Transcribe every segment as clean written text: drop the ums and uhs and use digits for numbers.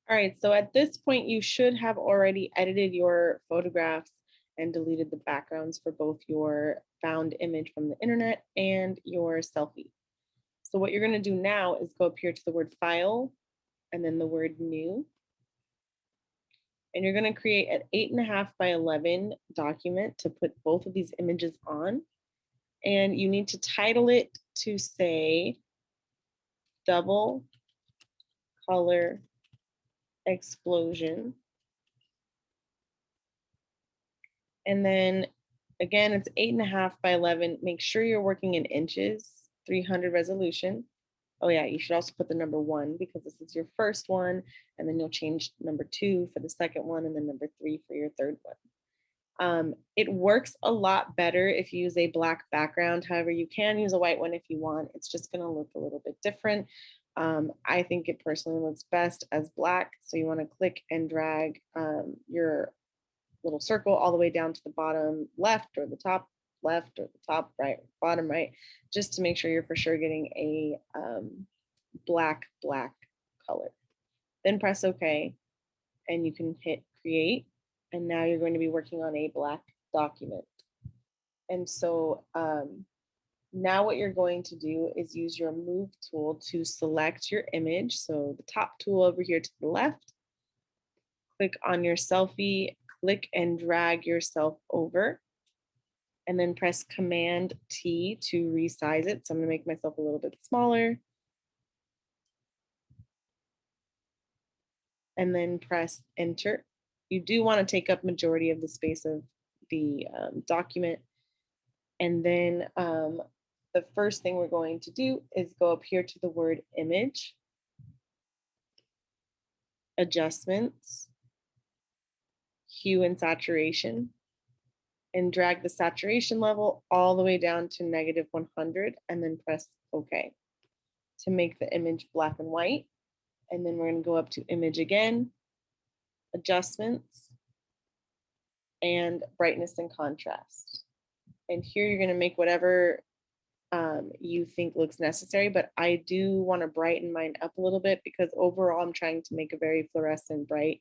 All right, so at this point, you should have already edited your photographs and deleted the backgrounds for both your found image from the internet and your selfie. So what you're gonna do now is go up here to the word file and then the word new. And you're gonna create an 8.5 by 11 document to put both of these images on. And you need to title it to say double color explosion. And then again, it's 8.5 by 11. Make sure you're working in inches, 300 resolution. Oh yeah, you should also put the number 1 because this is your first one, and then you'll change number 2 for the second one, and then number 3 for your third one. It works a lot better if you use a black background. However, you can use a white one if you want. It's just going to look a little bit different. I think it personally looks best as black. So you want to click and drag your little circle all the way down to the bottom left or the top left or the top right, bottom right, just to make sure you're for sure getting a black color. Then press OK and you can hit create. And now you're going to be working on a black document. And so now what you're going to do is use your move tool to select your image. So the top tool over here to the left, click on your selfie, click and drag yourself over, and then press Command T to resize it. So I'm gonna make myself a little bit smaller. And then press Enter. You do want to take up majority of the space of the document. And then the first thing we're going to do is go up here to the word image, adjustments, hue and saturation, and drag the saturation level all the way down to -100 and then press OK to make the image black and white. And then we're going to go up to image again, adjustments, and brightness and contrast. And here you're going to make whatever you think looks necessary, but I do want to brighten mine up a little bit because overall I'm trying to make a very fluorescent bright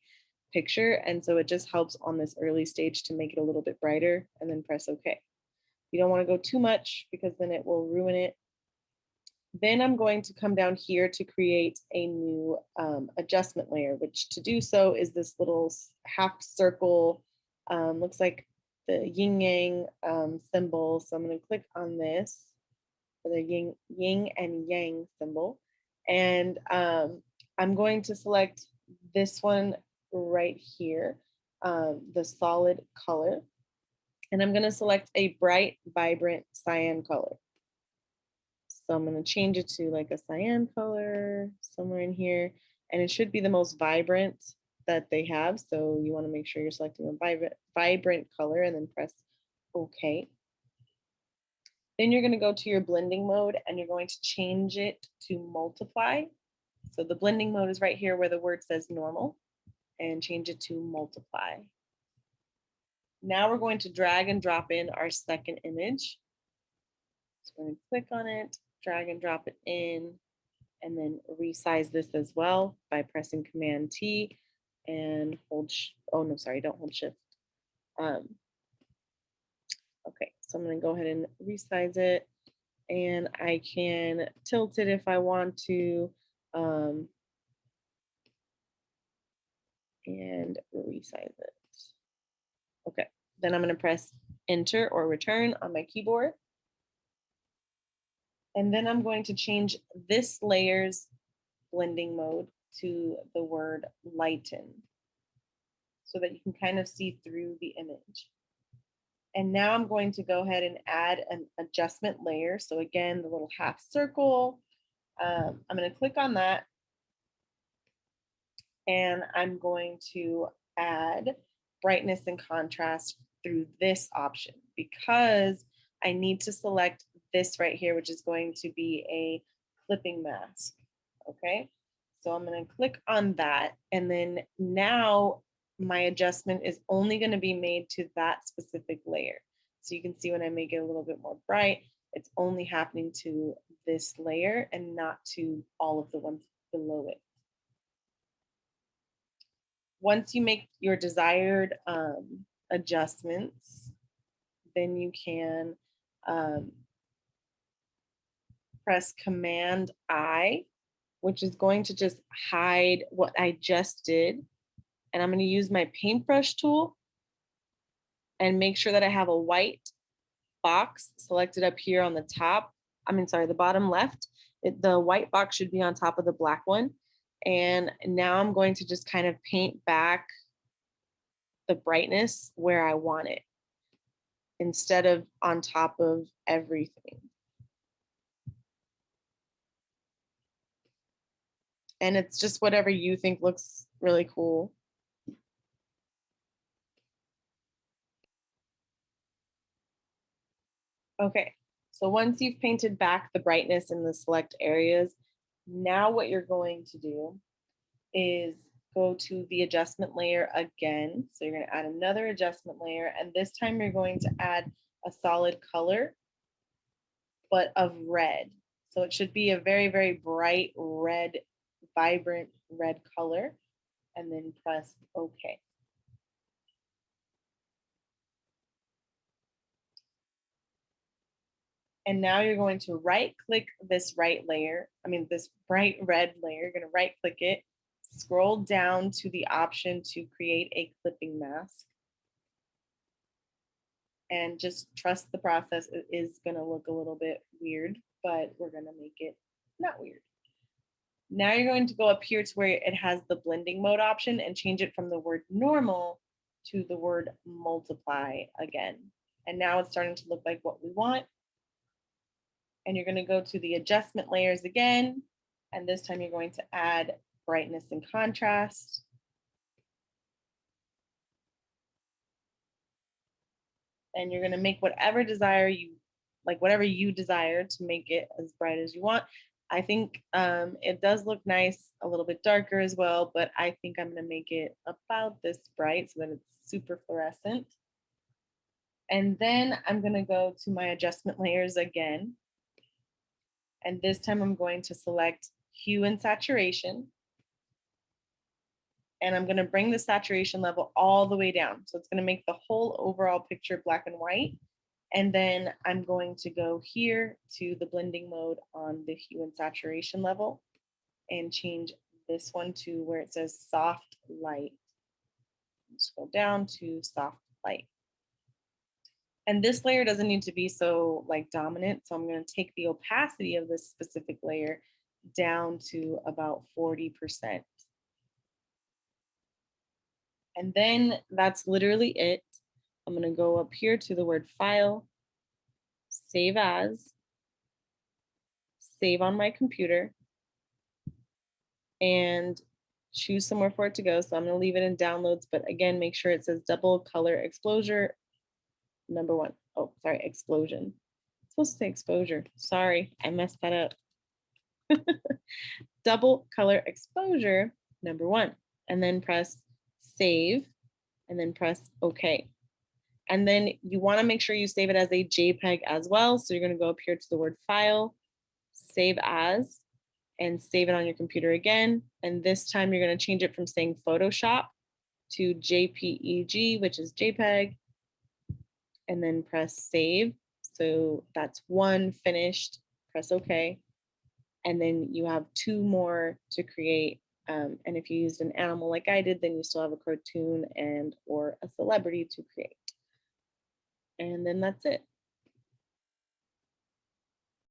picture. And so it just helps on this early stage to make it a little bit brighter and then press OK. You don't want to go too much because then it will ruin it. Then I'm going to come down here to create a new adjustment layer, which to do so is this little half circle, looks like the yin yang symbol. So I'm going to click on this for the yin and yang symbol. And I'm going to select this one right here, the solid color. And I'm going to select a bright, vibrant cyan color. So I'm going to change it to like a cyan color somewhere in here. And it should be the most vibrant that they have. So you want to make sure you're selecting a vibrant color and then press OK. Then you're going to go to your blending mode and you're going to change it to multiply. So the blending mode is right here where the word says normal, and change it to multiply. Now we're going to drag and drop in our second image. So we're going to click on it, drag and drop it in, and then resize this as well by pressing Command T and hold, oh no, sorry, don't hold Shift. Okay, so I'm going to go ahead and resize it, and I can tilt it if I want to, and resize it. Okay, then I'm going to press Enter or Return on my keyboard. And then I'm going to change this layer's blending mode to the word lighten so that you can kind of see through the image. And now I'm going to go ahead and add an adjustment layer. So again, the little half circle, I'm going to click on that. And I'm going to add brightness and contrast through this option because I need to select this right here, which is going to be a clipping mask. Okay, so I'm going to click on that. And then now my adjustment is only going to be made to that specific layer. So you can see when I make it a little bit more bright, it's only happening to this layer and not to all of the ones below it. once you make your desired adjustments, then you can press Command I, which is going to just hide what I just did. And I'm going to use my paintbrush tool and make sure that I have a white box selected up here on the top. The bottom left. The white box should be on top of the black one. And now I'm going to just kind of paint back the brightness where I want it instead of on top of everything. And it's just whatever you think looks really cool. Okay, so once you've painted back the brightness in the select areas, now what you're going to do is go to the adjustment layer again. So you're going to add another adjustment layer, and this time you're going to add a solid color, but of red. So it should be a very, very bright red, vibrant red color, and then press OK. And now you're going to right click this this bright red layer. You're going to right click it, scroll down to the option to create a clipping mask. And just trust the process. It is going to look a little bit weird, but we're going to make it not weird. Now you're going to go up here to where it has the blending mode option and change it from the word normal to the word multiply again. And now it's starting to look like what we want. And you're going to go to the adjustment layers again. And this time you're going to add brightness and contrast. And you're going to make whatever you desire to make it as bright as you want. I think it does look nice, a little bit darker as well, but I think I'm going to make it about this bright so that it's super fluorescent. And then I'm going to go to my adjustment layers again. And this time I'm going to select hue and saturation. And I'm going to bring the saturation level all the way down. So it's going to make the whole overall picture black and white. And then I'm going to go here to the blending mode on the hue and saturation level and change this one to where it says soft light. Scroll down to soft light. And this layer doesn't need to be so dominant. So I'm going to take the opacity of this specific layer down to about 40%. And then that's literally it. I'm going to go up here to the word file, save as, save on my computer, and choose somewhere for it to go. So I'm going to leave it in downloads, but again, make sure it says double color exposure #1. Oh, sorry, explosion. I'm supposed to say exposure. Sorry, I messed that up. Double color exposure #1, and then press save, and then press OK. And then you want to make sure you save it as a JPEG as well. So you're going to go up here to the word file, save as, and save it on your computer again. And this time you're going to change it from saying Photoshop to JPEG, which is JPEG, and then press save. So that's one finished, press OK. And then you have 2 more to create. And if you used an animal like I did, then you still have a cartoon and or a celebrity to create. And then that's it.